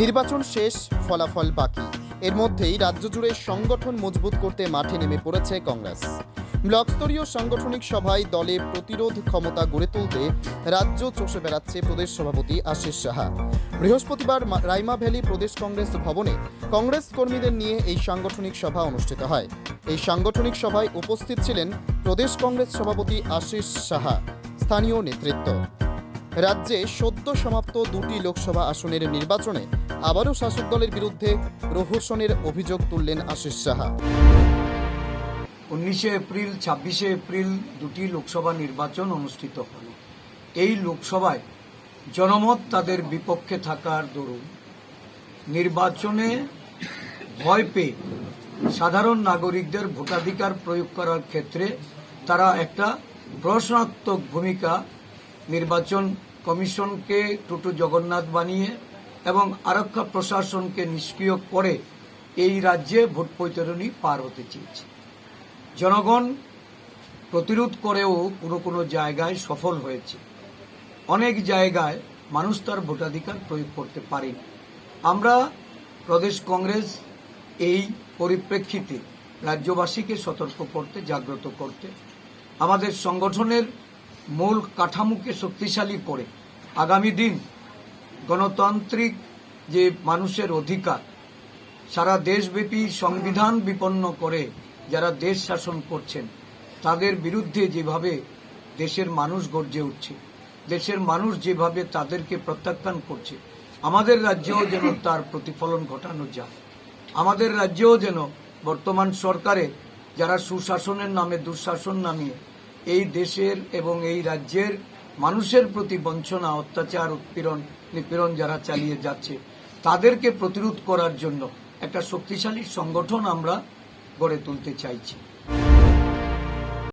নির্বাচন শেষ, ফলাফল বাকি। এর মধ্যেই রাজ্য জুড়ে সংগঠন মজবুত করতে মাঠে নেমে পড়েছে কংগ্রেস। ব্লক স্তরীয় সাংগঠনিক সভায় দলে প্রতিরোধ ক্ষমতা গড়ে তুলতে রাজ্য চষে বেড়াচ্ছে প্রদেশ সভাপতি আশিস সাহা। বৃহস্পতিবার রাইমা ভ্যালি প্রদেশ কংগ্রেস ভবনে কংগ্রেস কর্মীদের নিয়ে এই সাংগঠনিক সভা অনুষ্ঠিত হয়। এই সাংগঠনিক সভায় উপস্থিত ছিলেন প্রদেশ কংগ্রেস সভাপতি আশিস সাহা, স্থানীয় নেতৃত্ব। রাজ্যে সদ্য সমাপ্ত দুটি লোকসভা আসনের নির্বাচনে আবারও শাসক দলের বিরুদ্ধে প্রহসনের অভিযোগ তুললেন আশিস সাহা। 19 এপ্রিল 26 এপ্রিল দুটি লোকসভা নির্বাচন অনুষ্ঠিত হল। এই লোকসভায় জনমত তাদের বিপক্ষে থাকার দরুন নির্বাচনে ভয় পেয়ে সাধারণ নাগরিকদের ভোটাধিকার প্রয়োগ করার ক্ষেত্রে তারা একটা প্রহসনাত্মক ভূমিকা নির্বাচন কমিশনকে টোটো জগন্নাথ বানিয়ে এবং আরক্ষা প্রশাসনকে নিষ্ক্রিয় করে এই রাজ্যে ভোট বৈতরণী পার হতে চেয়েছে। জনগণ প্রতিরোধ করেও কোনো জায়গায় সফল হয়েছে, অনেক জায়গায় মানুষ তার ভোটাধিকার প্রয়োগ করতে পারেনি। আমরা প্রদেশ কংগ্রেস এই পরিপ্রেক্ষিতে রাজ্যবাসীকে সতর্ক করতে, জাগ্রত করতে, আমাদের সংগঠনের মূল কাঠামোকে শক্তিশালী করে আগামী দিন গণতান্ত্রিক যে মানুষের অধিকার সারা দেশব্যাপী সংবিধান বিপন্ন করে যারা দেশ শাসন করছেন তাদের বিরুদ্ধে যেভাবে দেশের মানুষ গর্জে উঠছে, দেশের মানুষ যেভাবে তাদেরকে প্রত্যাখ্যান করছে, আমাদের রাজ্যেও যেন তার প্রতিফলন ঘটানো যায়। আমাদের রাজ্যেও যেন বর্তমান সরকারে যারা সুশাসনের নামে দুঃশাসন নামিয়ে এই দেশের এবং এই রাজ্যের মানুষের প্রতি বঞ্চনা, অত্যাচার, উৎপীড়ন, নিপীড়ন যারা চালিয়ে যাচ্ছে তাদেরকে প্রতিরোধ করার জন্য একটা শক্তিশালী সংগঠন আমরা গড়ে তুলতে চাইছি।